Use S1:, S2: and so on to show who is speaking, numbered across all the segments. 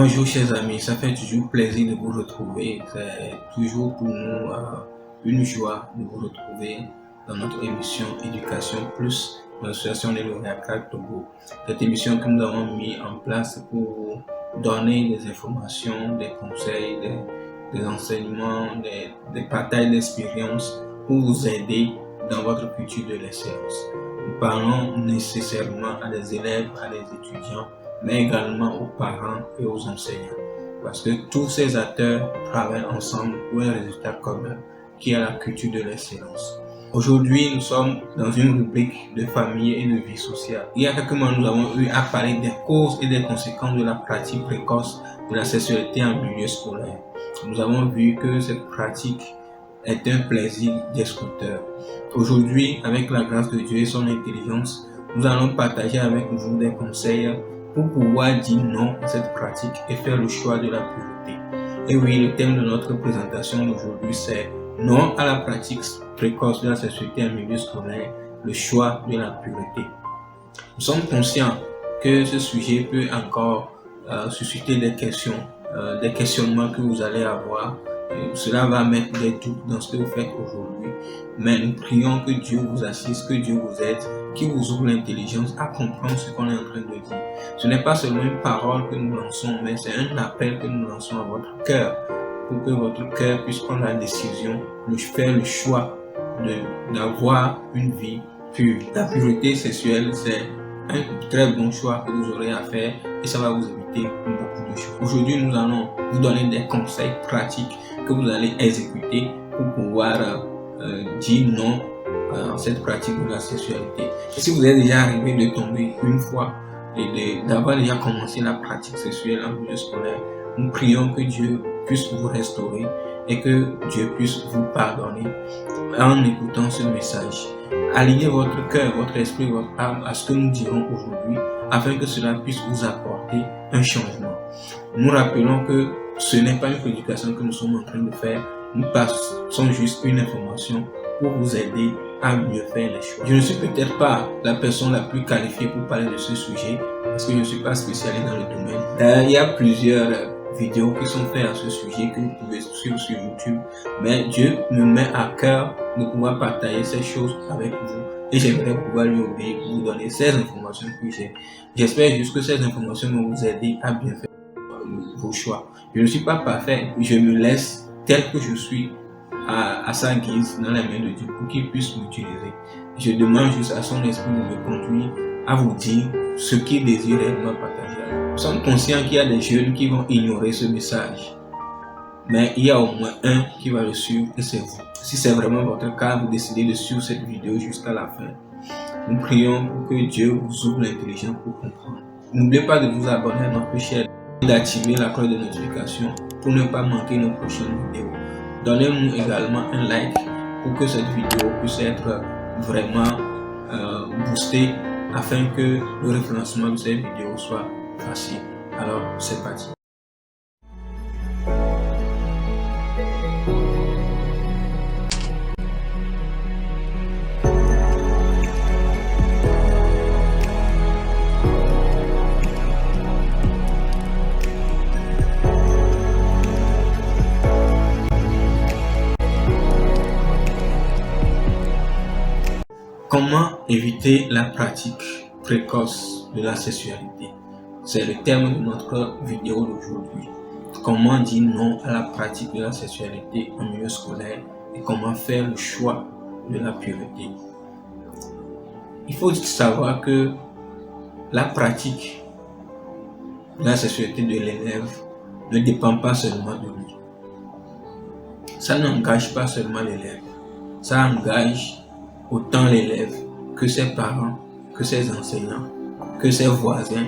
S1: Bonjour chers amis, ça fait toujours plaisir de vous retrouver. C'est toujours pour nous une joie de vous retrouver dans notre émission Éducation Plus de l'association des lauréats Togo. Cette émission que nous avons mis en place pour vous donner des informations, des conseils, des enseignements, des partages d'expériences pour vous aider dans votre culture de l'excellence. Nous parlons nécessairement à des élèves, à des étudiants, mais également aux parents et aux enseignants. Parce que tous ces acteurs travaillent ensemble pour un résultat commun qui est la culture de l'excellence. Aujourd'hui, nous sommes dans une rubrique de famille et de vie sociale. Il y a quelques mois, nous avons eu à parler des causes et des conséquences de la pratique précoce de la sexualité en milieu scolaire. Nous avons vu que cette pratique est un plaisir destructeur. Aujourd'hui, avec la grâce de Dieu et son intelligence, nous allons partager avec vous des conseils pour pouvoir dire non à cette pratique et faire le choix de la pureté. Et oui, le thème de notre présentation d'aujourd'hui, c'est non à la pratique précoce de la sexualité en milieu scolaire, le choix de la pureté. Nous sommes conscients que ce sujet peut encore susciter des questionnements que vous allez avoir. Cela va mettre des doutes dans ce que vous faites aujourd'hui. Mais nous prions que Dieu vous assiste, que Dieu vous aide, qu'il vous ouvre l'intelligence à comprendre ce qu'on est en train de dire. Ce n'est pas seulement une parole que nous lançons, mais c'est un appel que nous lançons à votre cœur pour que votre cœur puisse prendre la décision de faire le choix d'avoir une vie pure. La pureté sexuelle, c'est un très bon choix que vous aurez à faire et ça va vous éviter beaucoup de choses. Aujourd'hui, nous allons vous donner des conseils pratiques que vous allez exécuter pour pouvoir dire non à cette pratique de la sexualité. Et si vous êtes déjà arrivé de tomber une fois et d'avoir déjà commencé la pratique sexuelle en milieu scolaire, nous prions que Dieu puisse vous restaurer et que Dieu puisse vous pardonner en écoutant ce message. Alignez votre cœur, votre esprit, votre âme à ce que nous dirons aujourd'hui afin que cela puisse vous apporter un changement. Nous rappelons que ce n'est pas une prédication que nous sommes en train de faire, nous passons juste une information pour vous aider à mieux faire les choses. Je ne suis peut-être pas la personne la plus qualifiée pour parler de ce sujet parce que je ne suis pas spécialisé dans le domaine. D'ailleurs, il y a plusieurs vidéos qui sont faites à ce sujet que vous pouvez suivre sur YouTube, mais Dieu me met à cœur de pouvoir partager ces choses avec vous et j'aimerais pouvoir lui obéir pour vous donner ces informations que j'ai. J'espère juste que ces informations vont vous aider à bien faire vos choix. Je ne suis pas parfait, je me laisse tel que je suis à sa guise dans la main de Dieu pour qu'il puisse m'utiliser. Je demande juste à son esprit de me conduire à vous dire ce qu'il désire réellement partager. Nous sommes conscients qu'il y a des jeunes qui vont ignorer ce message, mais il y a au moins un qui va le suivre et c'est vous. Si c'est vraiment votre cas, vous décidez de suivre cette vidéo jusqu'à la fin. Nous prions pour que Dieu vous ouvre l'intelligence pour comprendre. N'oubliez pas de vous abonner à notre chaîne et d'activer la cloche de notification pour ne pas manquer nos prochaines vidéos. Donnez-nous également un like pour que cette vidéo puisse être vraiment boostée afin que le référencement de cette vidéo soit facile. Alors, c'est parti. Comment éviter la pratique précoce de la sexualité? C'est le thème de notre vidéo d'aujourd'hui. Comment dire non à la pratique de la sexualité en milieu scolaire et comment faire le choix de la pureté. Il faut savoir que la pratique de la sexualité de l'élève ne dépend pas seulement de lui. Ça n'engage pas seulement l'élève, ça engage autant l'élève que ses parents, que ses enseignants, que ses voisins,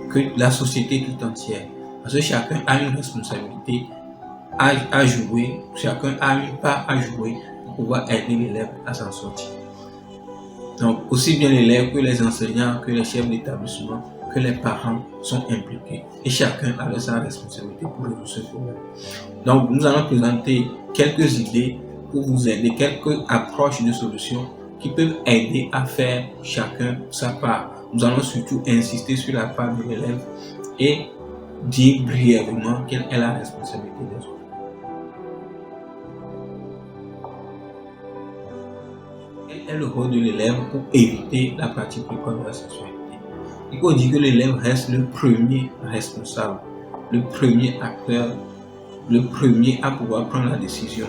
S1: que la société tout entière. Parce que chacun a une responsabilité à jouer, chacun a une part à jouer pour pouvoir aider l'élève à s'en sortir. Donc aussi bien l'élève que les enseignants, que les chefs d'établissement, que les parents sont impliqués. Et chacun a sa responsabilité pour résoudre ce problème. Donc nous allons présenter quelques idées pour vous aider, quelques approches de solutions qui peuvent aider à faire chacun sa part. Nous allons surtout insister sur la part de l'élève et dire brièvement quelle est la responsabilité des autres. Quel est le rôle de l'élève pour éviter la pratique précoce de la sexualité? Il faut dire que l'élève reste le premier responsable, le premier acteur, le premier à pouvoir prendre la décision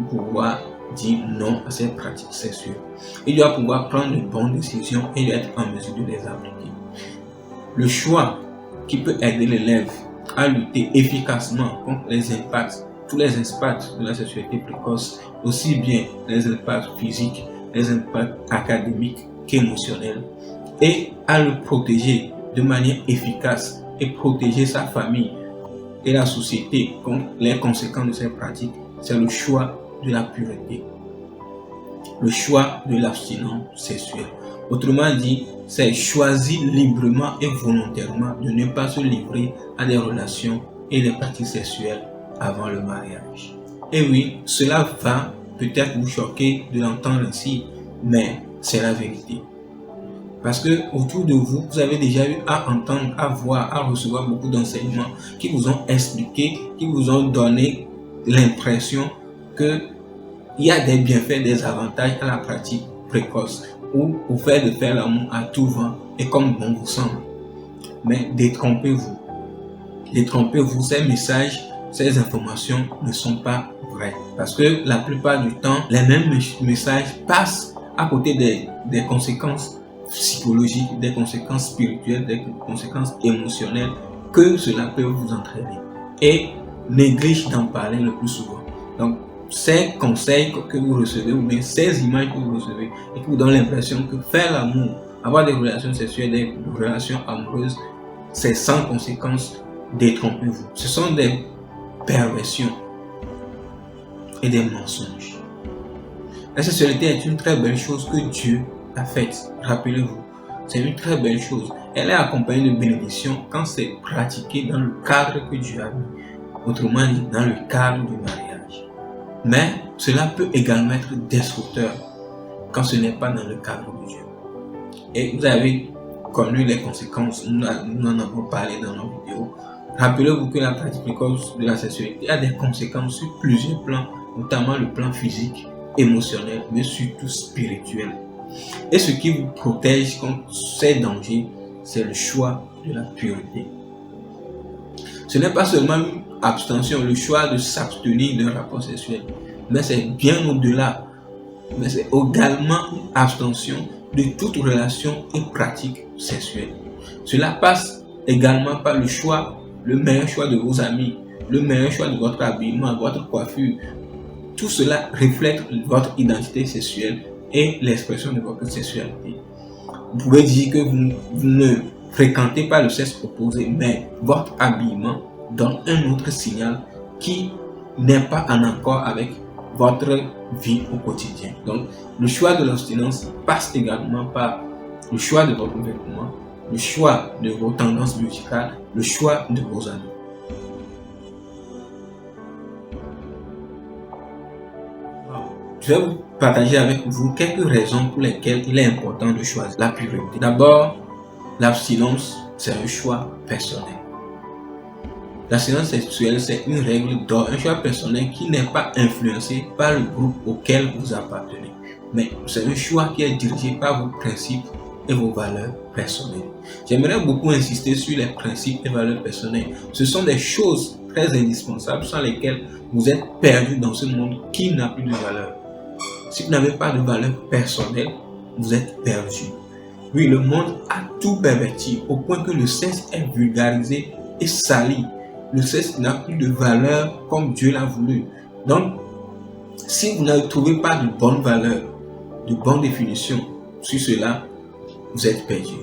S1: pour pouvoir dire non à cette pratique sexuelle. Il doit pouvoir prendre de bonnes décisions et être en mesure de les appliquer. Le choix qui peut aider l'élève à lutter efficacement contre les impacts, tous les impacts de la sexualité précoce, aussi bien les impacts physiques, les impacts académiques qu'émotionnels, et à le protéger de manière efficace et protéger sa famille et la société contre les conséquences de ces pratiques, c'est le choix de la pureté, le choix de l'abstinence sexuelle. Autrement dit, c'est choisir librement et volontairement de ne pas se livrer à des relations et des pratiques sexuelles avant le mariage. Et oui, cela va peut-être vous choquer de l'entendre ainsi, mais c'est la vérité. Parce que autour de vous, vous avez déjà eu à entendre, à voir, à recevoir beaucoup d'enseignements qui vous ont expliqué, qui vous ont donné l'impression qu'il y a des bienfaits, des avantages à la pratique précoce ou au fait de faire l'amour à tout vent et comme bon vous semble. Mais détrompez-vous. Détrompez-vous, ces messages, ces informations ne sont pas vraies. Parce que la plupart du temps, les mêmes messages passent à côté des conséquences psychologiques, des conséquences spirituelles, des conséquences émotionnelles que cela peut vous entraîner. Et néglige d'en parler le plus souvent. Donc, ces conseils que vous recevez ou bien ces images que vous recevez et qui vous donnent l'impression que faire l'amour, avoir des relations sexuelles, des relations amoureuses, c'est sans conséquence, détrompez-vous. Ce sont des perversions et des mensonges. La sexualité est une très belle chose que Dieu a faite. Rappelez-vous, c'est une très belle chose. Elle est accompagnée de bénédictions quand c'est pratiqué dans le cadre que Dieu a mis. Autrement dit, dans le cadre du mariage. Mais cela peut également être destructeur quand ce n'est pas dans le cadre de Dieu. Et vous avez connu les conséquences, nous en avons parlé dans nos vidéos. Rappelez-vous que la pratique précoce de la sexualité a des conséquences sur plusieurs plans, notamment le plan physique, émotionnel, mais surtout spirituel. Et ce qui vous protège contre ces dangers, c'est le choix de la pureté. Ce n'est pas seulement une abstention, le choix de s'abstenir d'un rapport sexuel, mais c'est bien au-delà. Mais c'est également une abstention de toute relation et pratique sexuelle. Cela passe également par le choix, le meilleur choix de vos amis, le meilleur choix de votre habillement, votre coiffure. Tout cela reflète votre identité sexuelle et l'expression de votre sexualité. Vous pouvez dire que vous ne fréquentez pas le sexe opposé, mais votre habillement donne un autre signal qui n'est pas en accord avec votre vie au quotidien. Donc, le choix de l'abstinence passe également par le choix de votre vêtement, le choix de vos tendances musicales, le choix de vos amis. Je vais vous partager avec vous quelques raisons pour lesquelles il est important de choisir la pureté. D'abord, l'abstinence, c'est un choix personnel. L'abstinence sexuelle, c'est une règle d'or, un choix personnel qui n'est pas influencé par le groupe auquel vous appartenez. Mais c'est un choix qui est dirigé par vos principes et vos valeurs personnelles. J'aimerais beaucoup insister sur les principes et valeurs personnelles. Ce sont des choses très indispensables sans lesquelles vous êtes perdu dans ce monde qui n'a plus de valeur. Si vous n'avez pas de valeur personnelle, vous êtes perdu. Oui, le monde a tout perverti au point que le sexe est vulgarisé et sali. Le sexe n'a plus de valeur comme Dieu l'a voulu. Donc, si vous ne trouvez pas de bonnes valeurs, de bonnes définitions sur cela, vous êtes perdu.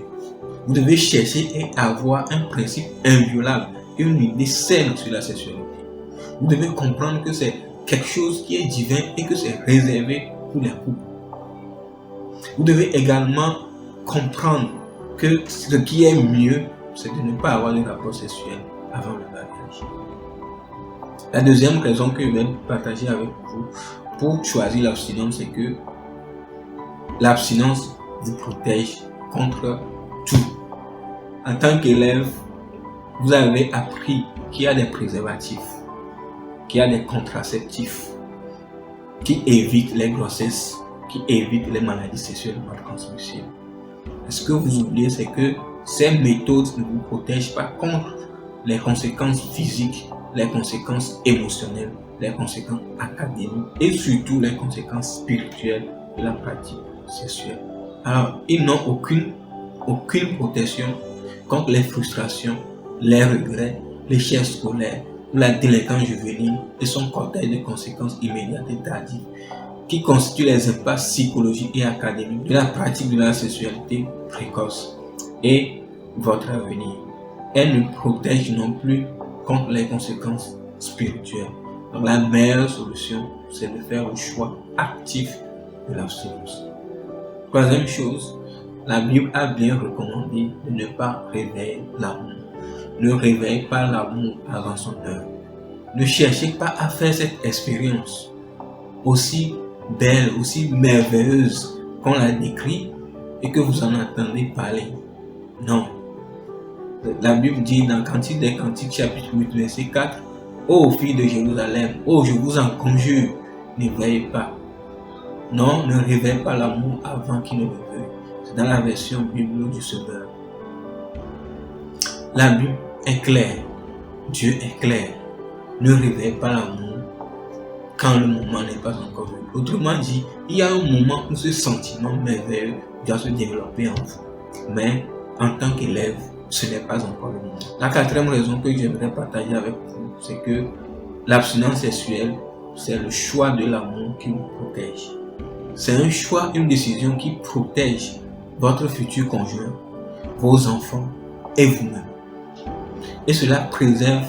S1: Vous devez chercher et avoir un principe inviolable et une idée saine sur la sexualité. Vous devez comprendre que c'est quelque chose qui est divin et que c'est réservé pour les couples. Vous devez également comprendre que ce qui est mieux, c'est de ne pas avoir de rapport sexuel avant le mariage. La deuxième raison que je vais partager avec vous pour choisir l'abstinence, c'est que l'abstinence vous protège contre tout. En tant qu'élève, vous avez appris qu'il y a des préservatifs, qu'il y a des contraceptifs qui évitent les grossesses, qui évitent les maladies sexuellement transmissibles. Ce que vous oubliez, c'est que ces méthodes ne vous protègent pas contre les conséquences physiques, les conséquences émotionnelles, les conséquences académiques et surtout les conséquences spirituelles de la pratique sexuelle. Alors, ils n'ont aucune protection contre les frustrations, les regrets, l'échec scolaire, la délinquance juvénile et son cortège de conséquences immédiates et tardives qui constituent les impasses psychologiques et académiques de la pratique de la sexualité précoce et votre avenir. Elle ne protège non plus contre les conséquences spirituelles. Donc la meilleure solution, c'est de faire le choix actif de l'abstinence. Troisième chose, la Bible a bien recommandé de ne pas réveiller l'amour. Ne réveille pas l'amour avant son heure. Ne cherchez pas à faire cette expérience aussi belle, aussi merveilleuse qu'on la décrit et que vous en entendez parler. Non. La Bible dit dans Cantique des Cantiques, chapitre 8, verset 4, « Ô filles de Jérusalem, ô je vous en conjure, ne veillez pas. » Non, ne réveille pas l'amour avant qu'il ne le veuille. C'est dans la version Bible du Sauveur. La Bible est claire. Dieu est clair. Ne réveille pas l'amour quand le moment n'est pas encore venu. Autrement dit, il y a un moment où ce sentiment merveilleux doit se développer en vous. Mais en tant qu'élève, ce n'est pas encore le moment. La quatrième raison que j'aimerais partager avec vous, c'est que l'abstinence sexuelle, c'est le choix de l'amour qui vous protège. C'est un choix, une décision qui protège votre futur conjoint, vos enfants et vous-même. Et cela préserve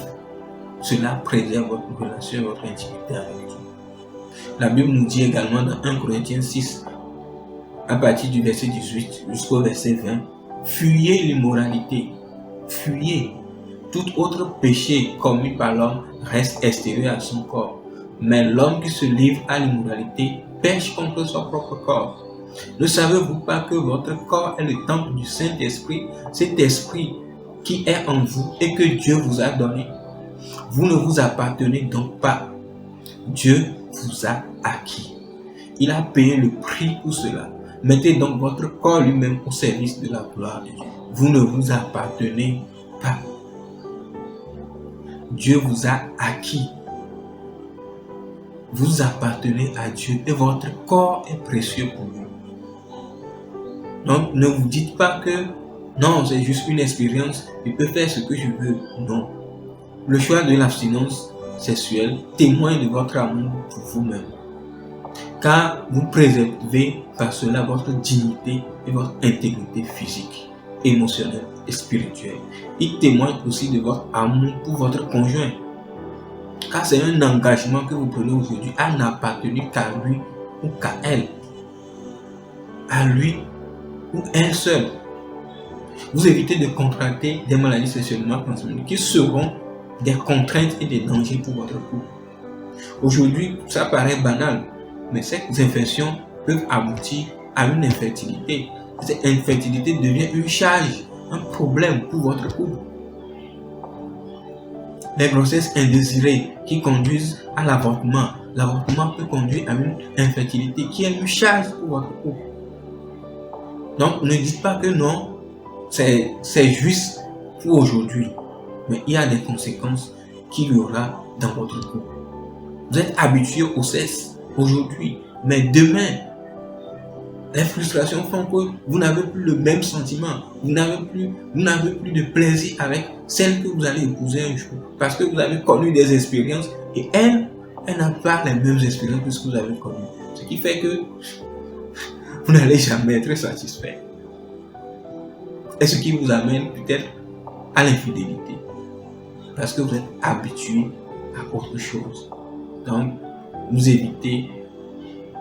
S1: votre relation et votre intimité avec Dieu. La Bible nous dit également dans 1 Corinthiens 6, à partir du verset 18 jusqu'au verset 20, fuyez l'immoralité, fuyez. Tout autre péché commis par l'homme reste extérieur à son corps. Mais l'homme qui se livre à l'immoralité pêche contre son propre corps. Ne savez-vous pas que votre corps est le temple du Saint-Esprit, cet esprit qui est en vous et que Dieu vous a donné? Vous ne vous appartenez donc pas. Dieu vous a acquis. Il a payé le prix pour cela. Mettez donc votre corps lui-même au service de la gloire de Dieu. Vous ne vous appartenez pas. Dieu vous a acquis. Vous appartenez à Dieu et votre corps est précieux pour vous. Donc ne vous dites pas que non, c'est juste une expérience, je peux faire ce que je veux. Non. Le choix de l'abstinence sexuelle témoigne de votre amour pour vous-même. Car vous préservez par cela votre dignité et votre intégrité physique, émotionnelle et spirituelle. Il témoigne aussi de votre amour pour votre conjoint. Car c'est un engagement que vous prenez aujourd'hui à n'appartenir qu'à lui ou qu'à elle. À lui ou elle seule. Vous évitez de contracter des maladies sexuellement transmissibles qui seront des contraintes et des dangers pour votre couple. Aujourd'hui, ça paraît banal, mais ces infections peuvent aboutir à une infertilité. Cette infertilité devient une charge, un problème pour votre couple. Les grossesses indésirées qui conduisent à l'avortement. L'avortement peut conduire à une infertilité qui est une charge pour votre couple. Donc, ne dites pas que non, c'est juste pour aujourd'hui. Mais il y a des conséquences qu'il y aura dans votre couple. Vous êtes habitué au sexe aujourd'hui, mais demain, les frustrations font que vous n'avez plus le même sentiment. Vous n'avez plus de plaisir avec celle que vous allez épouser un jour. Parce que vous avez connu des expériences et elle n'a pas les mêmes expériences que ce que vous avez connu. Ce qui fait que vous n'allez jamais être satisfait. Et ce qui vous amène peut-être à l'infidélité. Parce que vous êtes habitué à autre chose. Donc, vous évitez,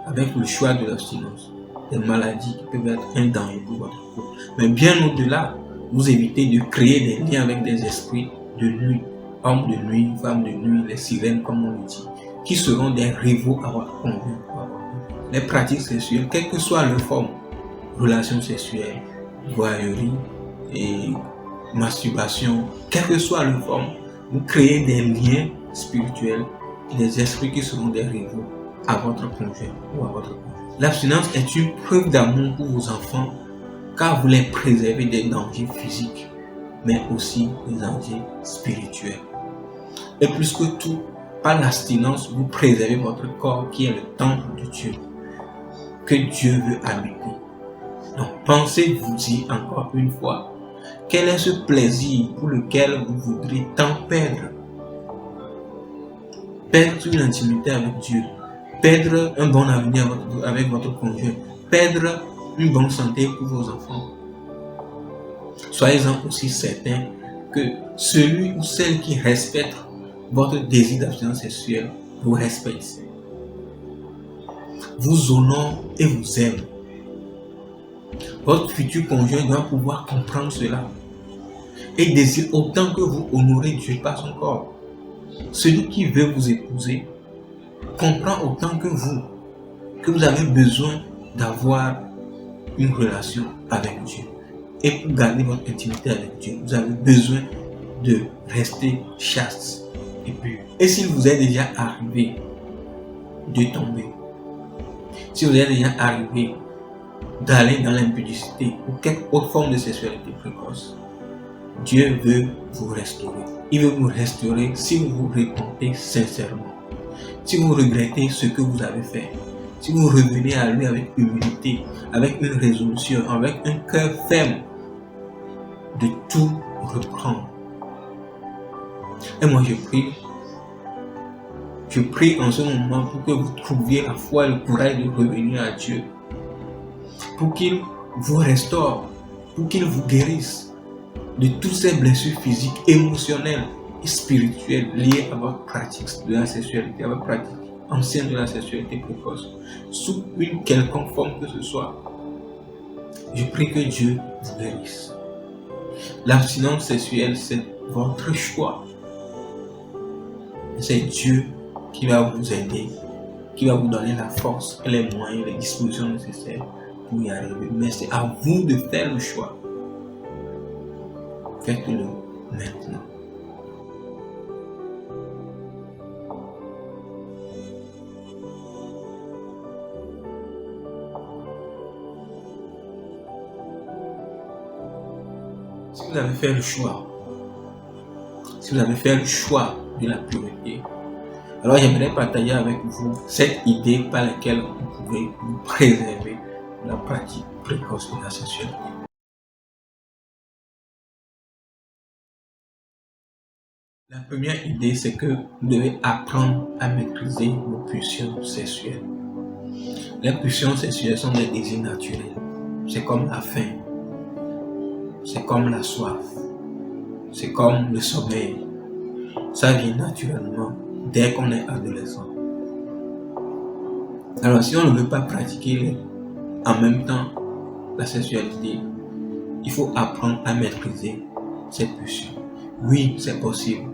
S1: avec le choix de l'abstinence, des maladies qui peuvent être un danger pour votre couple. Mais bien au-delà, vous évitez de créer des liens avec des esprits de nuit, hommes de nuit, femmes de nuit, les sirènes comme on le dit, qui seront des rivaux à votre conjoint. Les pratiques sexuelles, quelle que soit leur forme, relations sexuelles, voyeurie et masturbation, quelle que soit la forme, vous créez des liens spirituels et des esprits qui seront des rivaux à votre conjoint ou à votre conjoint. L'abstinence est une preuve d'amour pour vos enfants car vous les préservez des dangers physiques, mais aussi des dangers spirituels. Et plus que tout, par l'abstinence, vous préservez votre corps qui est le temple de Dieu, que Dieu veut habiter. Donc pensez-vous-y encore une fois, quel est ce plaisir pour lequel vous voudrez tant perdre? Perdre une intimité avec Dieu, perdre un bon avenir avec votre conjoint, perdre une bonne santé pour vos enfants. Soyez-en aussi certains que celui ou celle qui respecte votre désir d'abstinence sexuelle vous respecte, vous honore et vous aime. Votre futur conjoint doit pouvoir comprendre cela et désire autant que vous honorez Dieu par son corps. Celui qui veut vous épouser comprend autant que vous avez besoin d'avoir une relation avec Dieu. Et pour garder votre intimité avec Dieu, vous avez besoin de rester chaste et pur. Et s'il vous est déjà arrivé de tomber, si vous êtes déjà arrivé d'aller dans l'impudicité ou quelque autre forme de sexualité précoce, Dieu veut vous restaurer. Il veut vous restaurer si vous vous repentez sincèrement. Si vous regrettez ce que vous avez fait, si vous revenez à lui avec humilité, avec une résolution, avec un cœur ferme, de tout reprendre. Et moi je prie en ce moment pour que vous trouviez la foi et le courage de revenir à Dieu, pour qu'il vous restaure, pour qu'il vous guérisse de toutes ces blessures physiques, émotionnelles et spirituelles liées à votre pratique de la sexualité, à votre pratique ancienne de la sexualité précoce, sous une quelconque forme que ce soit. Je prie que Dieu vous guérisse. L'abstinence sexuelle, c'est votre choix. C'est Dieu qui va vous aider, qui va vous donner la force et les moyens, les dispositions nécessaires pour y arriver. Mais c'est à vous de faire le choix. Faites-le maintenant. Si vous avez fait le choix, si vous avez fait le choix de la pureté, alors j'aimerais partager avec vous cette idée par laquelle vous pouvez vous préserver de la pratique précoce de la sexualité. La première idée, c'est que vous devez apprendre à maîtriser vos pulsions sexuelles. Les pulsions sexuelles sont des désirs naturels. C'est comme la faim, c'est comme la soif, c'est comme le sommeil. Ça vient naturellement dès qu'on est adolescent. Alors si on ne veut pas pratiquer en même temps la sexualité, il faut apprendre à maîtriser ces pulsions. Oui, c'est possible.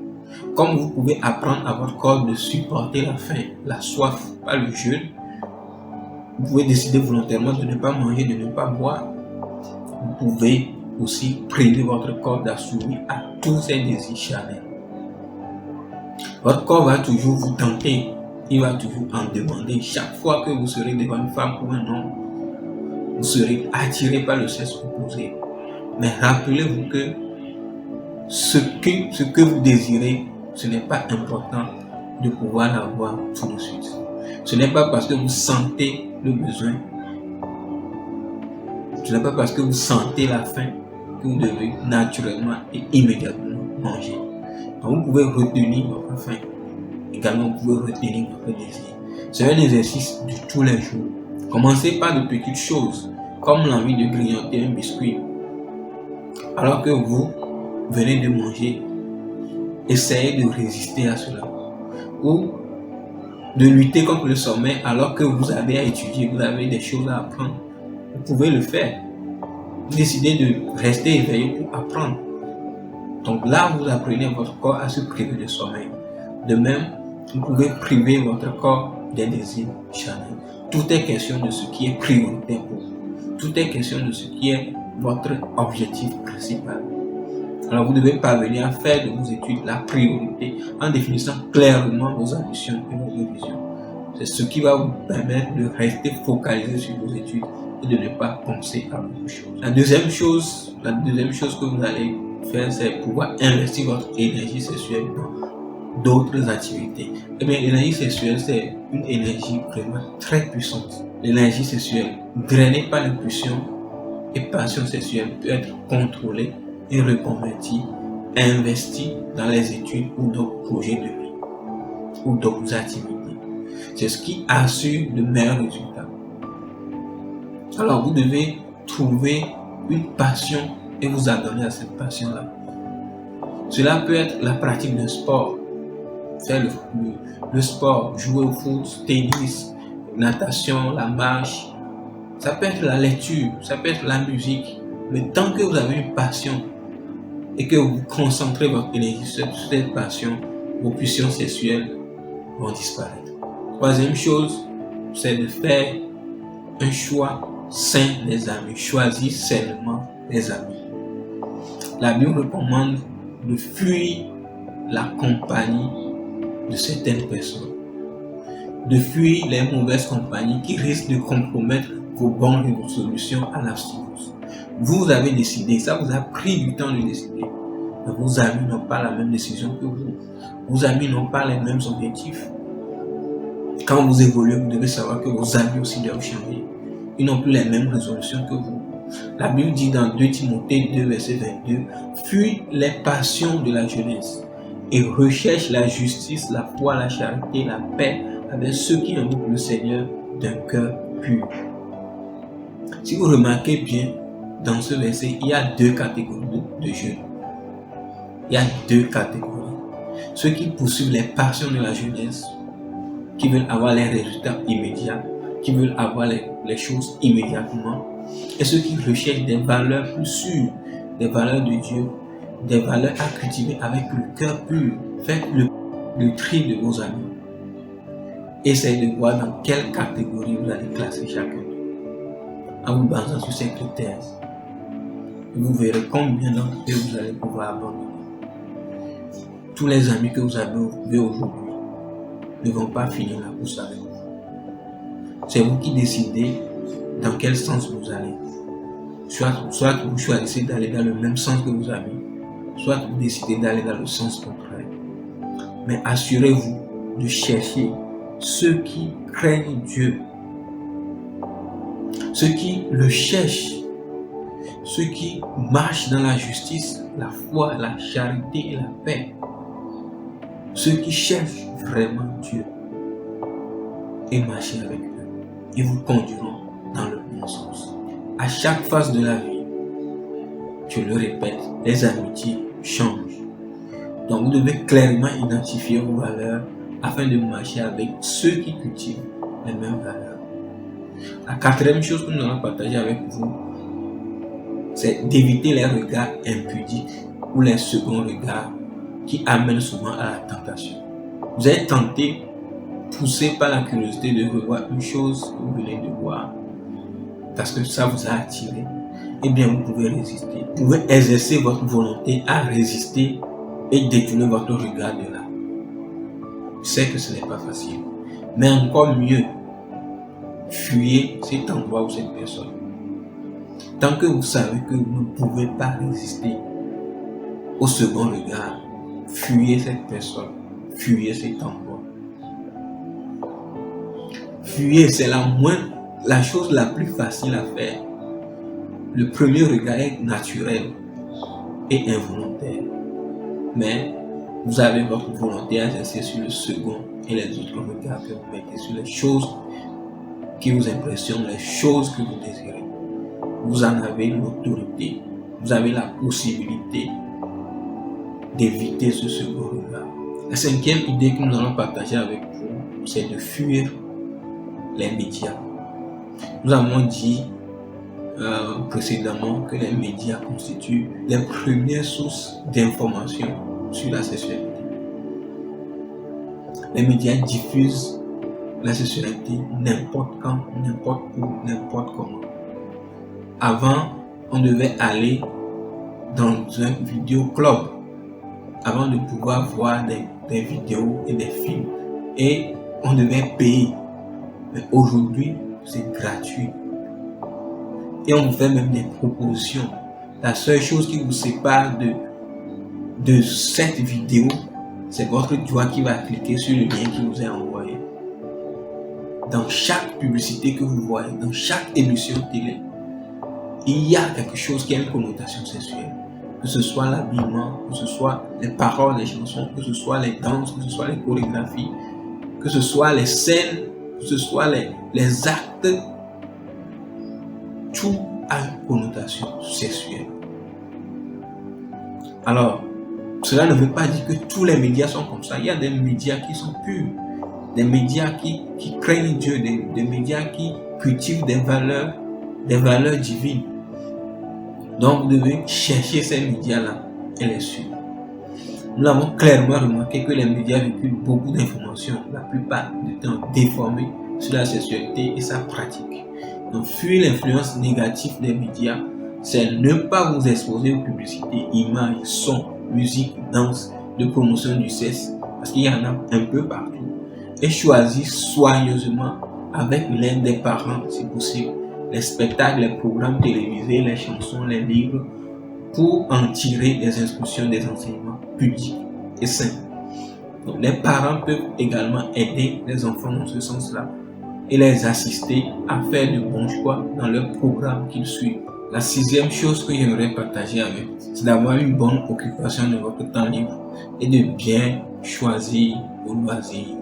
S1: Comme vous pouvez apprendre à votre corps de supporter la faim, la soif, pas le jeûne, vous pouvez décider volontairement de ne pas manger, de ne pas boire. Vous pouvez aussi priver votre corps d'assouvir à tous ces désirs charnels. Votre corps va toujours vous tenter, il va toujours en demander. Chaque fois que vous serez devant une femme ou un homme, vous serez attiré par le sexe opposé. Mais rappelez-vous que ce que vous désirez, ce n'est pas important de pouvoir l'avoir tout de suite. Ce n'est pas parce que vous sentez le besoin, ce n'est pas parce que vous sentez la faim que vous devez naturellement et immédiatement manger. Donc vous pouvez retenir votre faim. Également, vous pouvez retenir votre désir. C'est un exercice de tous les jours. Commencez par de petites choses, comme l'envie de grignoter un biscuit. Alors que vous venez de manger, essayez de résister à cela. Ou de lutter contre le sommeil alors que vous avez à étudier, vous avez des choses à apprendre. Vous pouvez le faire. Vous décidez de rester éveillé pour apprendre. Donc là, vous apprenez votre corps à se priver de sommeil. De même, vous pouvez priver votre corps des désirs charnels. Tout est question de ce qui est prioritaire pour vous. Tout est question de ce qui est votre objectif principal. Alors vous devez parvenir à faire de vos études la priorité en définissant clairement vos ambitions et vos visions. C'est ce qui va vous permettre de rester focalisé sur vos études et de ne pas penser à beaucoup de choses. La deuxième chose que vous allez faire, c'est pouvoir investir votre énergie sexuelle dans d'autres activités. Eh bien, l'énergie sexuelle, c'est une énergie vraiment très puissante. L'énergie sexuelle, drainée par l'impulsion et passion sexuelle, peut être contrôlée et reconvertie, investie dans les études ou d'autres projets de vie ou d'autres activités. C'est ce qui assure de meilleurs résultats. Alors vous devez trouver une passion et vous adonner à cette passion-là. Cela peut être la pratique d'un sport, faire le sport, jouer au foot, tennis, natation, la marche. Ça peut être la lecture, ça peut être la musique. Mais tant que vous avez une passion et que vous concentrez votre énergie sur cette passion, vos pulsions sexuelles vont disparaître. Troisième chose, c'est de faire un choix sain des amis. Choisir sainement les amis. La Bible recommande de fuir la compagnie de certaines personnes, de fuir les mauvaises compagnies qui risquent de compromettre vos bonnes résolutions à l'abstinence. Vous avez décidé, ça vous a pris du temps de décider. Mais vos amis n'ont pas la même décision que vous. Vos amis n'ont pas les mêmes objectifs. Quand vous évoluez, vous devez savoir que vos amis aussi doivent changer. Ils n'ont plus les mêmes résolutions que vous. La Bible dit dans 2 Timothée 2, verset 22, « Fuis les passions de la jeunesse et recherche la justice, la foi, la charité, la paix avec ceux qui invoquent le Seigneur d'un cœur pur. » Si vous remarquez bien, dans ce verset, il y a 2 catégories de jeunes. Il y a 2 catégories. Ceux qui poursuivent les passions de la jeunesse, qui veulent avoir les résultats immédiats, qui veulent avoir les choses immédiatement, et ceux qui recherchent des valeurs plus sûres, des valeurs de Dieu, des valeurs à cultiver avec le cœur pur. Faites le tri de vos amis. Essayez de voir dans quelle catégorie vous allez classer chacun en vous basant sur ces critères. Vous verrez combien d'entre eux vous allez pouvoir abandonner. Tous les amis que vous avez aujourd'hui ne vont pas finir la course avec vous. C'est vous qui décidez dans quel sens vous allez. Soit vous choisissez d'aller dans le même sens que vos amis, soit vous décidez d'aller dans le sens contraire. Mais assurez-vous de chercher ceux qui craignent Dieu, ceux qui le cherchent, ceux qui marchent dans la justice, la foi, la charité et la paix. Ceux qui cherchent vraiment Dieu et marcher avec eux. Ils vous conduiront dans le bon sens. À chaque phase de la vie, je le répète, les amitiés changent. Donc vous devez clairement identifier vos valeurs afin de marcher avec ceux qui cultivent les mêmes valeurs. La quatrième chose que nous allons partager avec vous, c'est d'éviter les regards impudiques ou les seconds regards qui amènent souvent à la tentation. Vous êtes tenté, poussé par la curiosité de revoir une chose que vous venez de voir, parce que ça vous a attiré, eh bien vous pouvez résister. Vous pouvez exercer votre volonté à résister et détourner votre regard de là. Je sais que ce n'est pas facile, mais encore mieux, fuyez cet endroit ou cette personne. Tant que vous savez que vous ne pouvez pas résister au second regard, fuyez cette personne, fuyez cet endroit. Fuyez, c'est la chose la plus facile à faire. Le premier regard est naturel et involontaire. Mais vous avez votre volonté à exercer sur le second et les autres regards que vous mettez sur les choses qui vous impressionnent, les choses que vous désirez. Vous en avez l'autorité, vous avez la possibilité d'éviter ce second regard. La cinquième idée que nous allons partager avec vous, c'est de fuir les médias. Nous avons dit précédemment que les médias constituent les premières sources d'information sur la sexualité. Les médias diffusent la sexualité n'importe quand, n'importe où, n'importe comment. Avant, on devait aller dans un vidéoclub avant de pouvoir voir des vidéos et des films. Et on devait payer. Mais aujourd'hui, c'est gratuit. Et on vous fait même des propositions. La seule chose qui vous sépare de cette vidéo, c'est votre doigt qui va cliquer sur le lien qui vous est envoyé. Dans chaque publicité que vous voyez, dans chaque émission télé, il y a quelque chose qui a une connotation sexuelle. Que ce soit l'habillement, que ce soit les paroles des chansons, que ce soit les danses, que ce soit les chorégraphies, que ce soit les scènes, que ce soit les actes, tout a une connotation sexuelle. Alors, cela ne veut pas dire que tous les médias sont comme ça. Il y a des médias qui sont purs, des médias qui craignent Dieu, des médias qui cultivent des valeurs divines. Donc, vous devez chercher ces médias-là et les suivre. Nous avons clairement remarqué que les médias véhiculent beaucoup d'informations, la plupart du temps déformées, sur la sexualité et sa pratique. Donc, fuir l'influence négative des médias, c'est ne pas vous exposer aux publicités, images, sons, musique, danse, de promotion du sexe, parce qu'il y en a un peu partout. Et choisir soigneusement, avec l'aide des parents, si possible, les spectacles, les programmes télévisés, les chansons, les livres, pour en tirer des instructions, des enseignements publics et sains. Donc, les parents peuvent également aider les enfants dans ce sens-là et les assister à faire de bons choix dans leur programme qu'ils suivent. La sixième chose que j'aimerais partager avec vous, c'est d'avoir une bonne occupation de votre temps libre et de bien choisir vos loisirs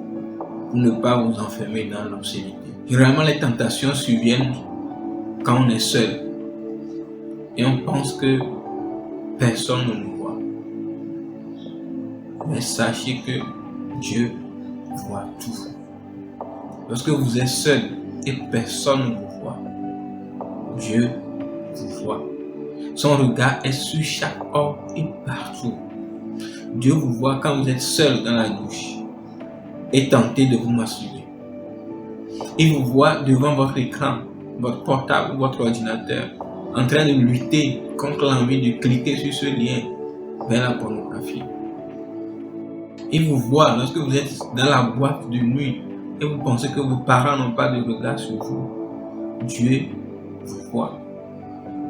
S1: pour ne pas vous enfermer dans l'obscénité. Généralement, les tentations surviennent quand on est seul et on pense que personne ne nous voit. Mais sachez que Dieu voit tout. Lorsque vous êtes seul et personne ne vous voit, Dieu vous voit. Son regard est sur chaque homme et partout. Dieu vous voit quand vous êtes seul dans la douche et tenté de vous masturber. Il vous voit devant votre écran, votre portable ou votre ordinateur, en train de lutter contre l'envie de cliquer sur ce lien vers la pornographie. Il vous voit lorsque vous êtes dans la boîte de nuit et vous pensez que vos parents n'ont pas de regard sur vous. Dieu vous voit.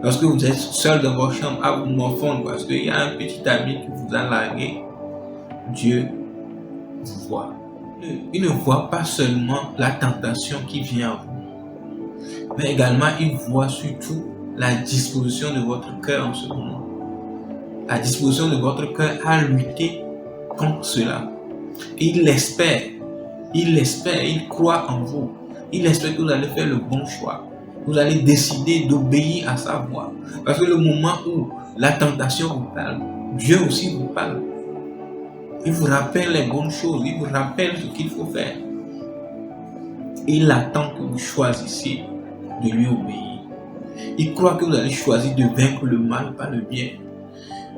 S1: Lorsque vous êtes seul dans votre chambre à vous morfondre parce qu'il y a un petit ami qui vous a largué, Dieu vous voit. Il ne voit pas seulement la tentation qui vient à vous, mais également il voit surtout la disposition de votre cœur en ce moment. La disposition de votre cœur à lutter contre cela. Et il l'espère, il croit en vous. Il espère que vous allez faire le bon choix. Vous allez décider d'obéir à sa voix. Parce que le moment où la tentation vous parle, Dieu aussi vous parle. Il vous rappelle les bonnes choses, il vous rappelle ce qu'il faut faire. Il attend que vous choisissiez de lui obéir. Il croit que vous allez choisir de vaincre le mal par le bien.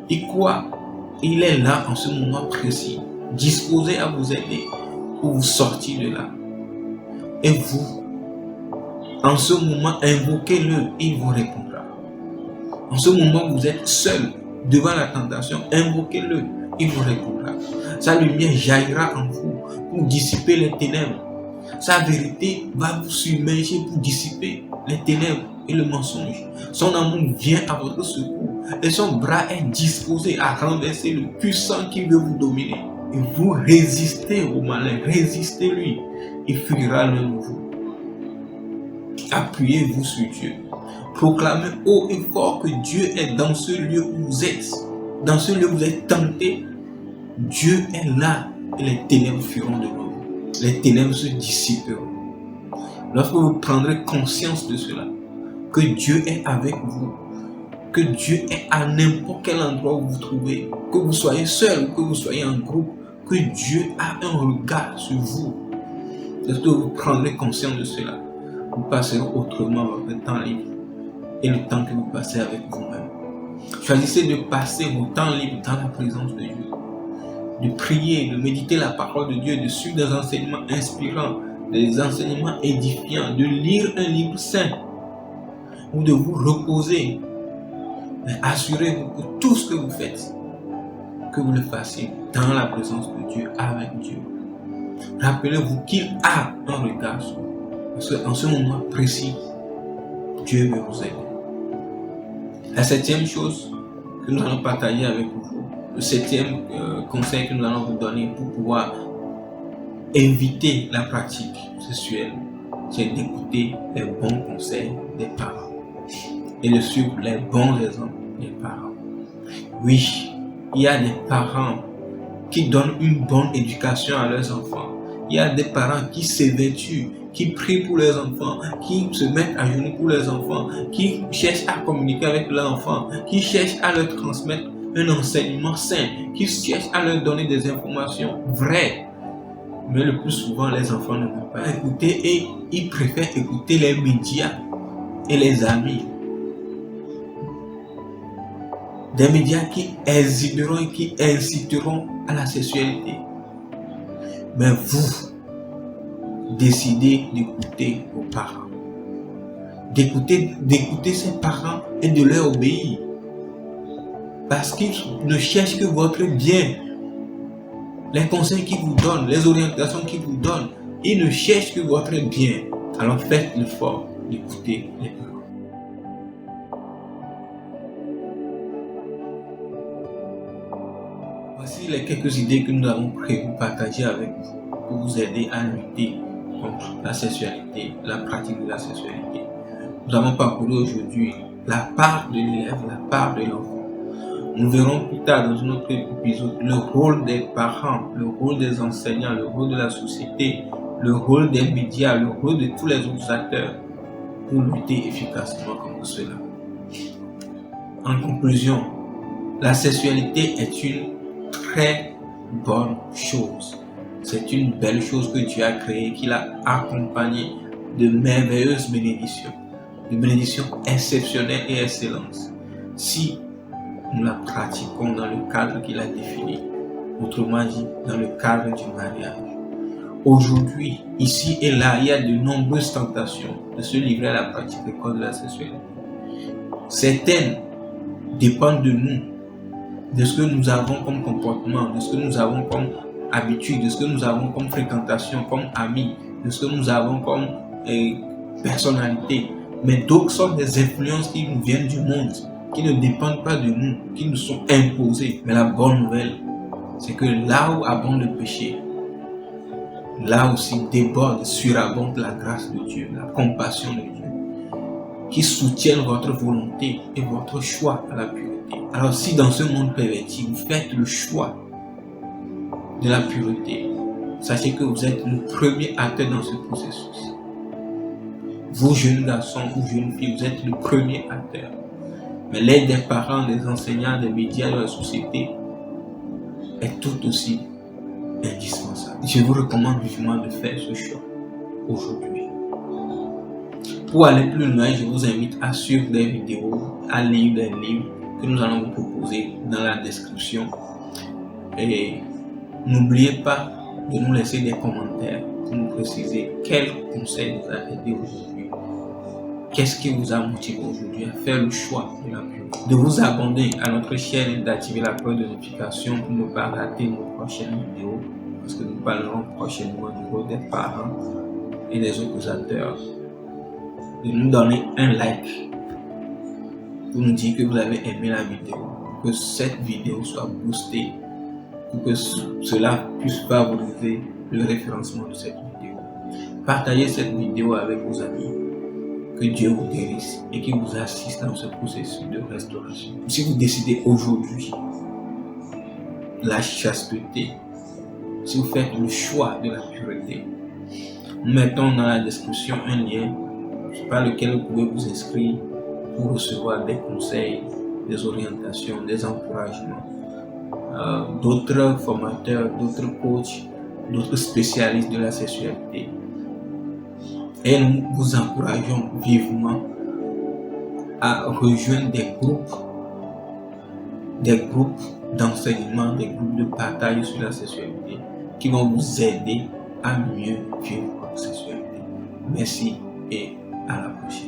S1: Il est là en ce moment précis, disposé à vous aider pour vous sortir de là. Et vous, en ce moment, invoquez-le, il vous répondra. En ce moment, vous êtes seul devant la tentation, invoquez-le, il vous répondra. Sa lumière jaillira en vous pour dissiper les ténèbres. Sa vérité va vous submerger pour dissiper les ténèbres et le mensonge. Son amour vient à votre secours et son bras est disposé à renverser le puissant qui veut vous dominer. Et vous résistez au malin, résistez-lui, il fuira loin de vous. Appuyez-vous sur Dieu. Proclamez haut et fort que Dieu est dans ce lieu où vous êtes. Dans ce lieu où vous êtes tenté, Dieu est là et les ténèbres fuiront devant vous. Les ténèbres se dissiperont. Lorsque vous prendrez conscience de cela, que Dieu est avec vous, que Dieu est à n'importe quel endroit où vous vous trouvez, que vous soyez seul ou que vous soyez en groupe, que Dieu a un regard sur vous. Lorsque vous prendrez conscience de cela, vous passerez autrement votre temps libre et le temps que vous passez avec vous-même. Choisissez de passer vos temps libres dans la présence de Dieu, de prier, de méditer la parole de Dieu, de suivre des enseignements inspirants, des enseignements édifiants, de lire un livre saint ou de vous reposer Mais assurez-vous que tout ce que vous faites, que vous le fassiez dans la présence de Dieu, avec Dieu. Rappelez-vous qu'il a un regard sur vous. Parce qu'en ce moment précis, Dieu veut vous aider. La septième chose que nous allons partager avec vous, le septième conseil que nous allons vous donner pour pouvoir éviter la pratique sexuelle, c'est d'écouter les bons conseils des parents et de suivre les bons exemples des parents. Oui, il y a des parents qui donnent une bonne éducation à leurs enfants. Il y a des parents qui s'évertuent, qui prient pour leurs enfants, qui se mettent à genoux pour leurs enfants, qui cherchent à communiquer avec leurs enfants, qui cherchent à leur transmettre un enseignement sain, qui cherchent à leur donner des informations vraies. Mais le plus souvent, les enfants ne vont pas écouter et ils préfèrent écouter les médias et les amis. Des médias qui exhiberont et qui inciteront à la sexualité. Mais vous, décidez d'écouter vos parents. D'écouter ses parents et de leur obéir. Parce qu'ils ne cherchent que votre bien. Les conseils qu'ils vous donnent, les orientations qu'ils vous donnent, ils ne cherchent que votre bien. Alors faites l'effort d'écouter les parents. Voici les quelques idées que nous avons prévu partager avec vous pour vous aider à lutter contre la sexualité, la pratique de la sexualité. Nous avons parcouru aujourd'hui la part de l'élève, la part de l'enfant. Nous verrons plus tard dans notre épisode le rôle des parents, le rôle des enseignants, le rôle de la société, le rôle des médias, le rôle de tous les autres acteurs pour lutter efficacement contre cela. En conclusion, la sexualité est une très bonne chose. C'est une belle chose que Dieu a créée, qu'il a accompagnée de merveilleuses bénédictions, de bénédictions exceptionnelles et excellentes. Si nous la pratiquons dans le cadre qu'il a défini, autrement dit, dans le cadre du mariage. Aujourd'hui, ici et là, il y a de nombreuses tentations de se livrer à la pratique des codes de la sexualité. Certaines dépendent de nous, de ce que nous avons comme comportement, de ce que nous avons comme habitude, de ce que nous avons comme fréquentation, comme amis, de ce que nous avons comme personnalité. Mais d'autres sont des influences qui nous viennent du monde, qui ne dépendent pas de nous, qui nous sont imposées. Mais la bonne nouvelle, c'est que là où abonde le péché, là aussi déborde, surabonde la grâce de Dieu, la compassion de Dieu, qui soutiennent votre volonté et votre choix à la pureté. Alors si dans ce monde perverti, vous faites le choix de la pureté, sachez que vous êtes le premier acteur dans ce processus. Vous, jeunes garçons ou jeunes filles, vous êtes le premier acteur. Mais l'aide des parents, des enseignants, des médias, de la société est tout aussi indispensable. Je vous recommande vivement de faire ce choix aujourd'hui. Pour aller plus loin, je vous invite à suivre des vidéos, à lire des livres que nous allons vous proposer dans la description. Et n'oubliez pas de nous laisser des commentaires pour nous préciser quel conseil vous a aidé aujourd'hui. Qu'est-ce qui vous a motivé aujourd'hui à faire le choix de la pureté? De vous abonner à notre chaîne et d'activer la cloche de notification pour ne pas rater nos prochaines vidéos. Parce que nous parlerons prochainement du rôle des parents et des autres acteurs. De nous donner un like pour nous dire que vous avez aimé la vidéo, que cette vidéo soit boostée, pour que cela puisse favoriser le référencement de cette vidéo. Partagez cette vidéo avec vos amis. Que Dieu vous guérisse et qu'il vous assiste dans ce processus de restauration. Si vous décidez aujourd'hui la chasteté, si vous faites le choix de la pureté, nous mettons dans la description un lien par lequel vous pouvez vous inscrire pour recevoir des conseils, des orientations, des encouragements, d'autres formateurs, d'autres coachs, d'autres spécialistes de la sexualité. Et nous vous encourageons vivement à rejoindre des groupes d'enseignement, des groupes de partage sur la sexualité qui vont vous aider à mieux vivre votre sexualité. Merci et à la prochaine.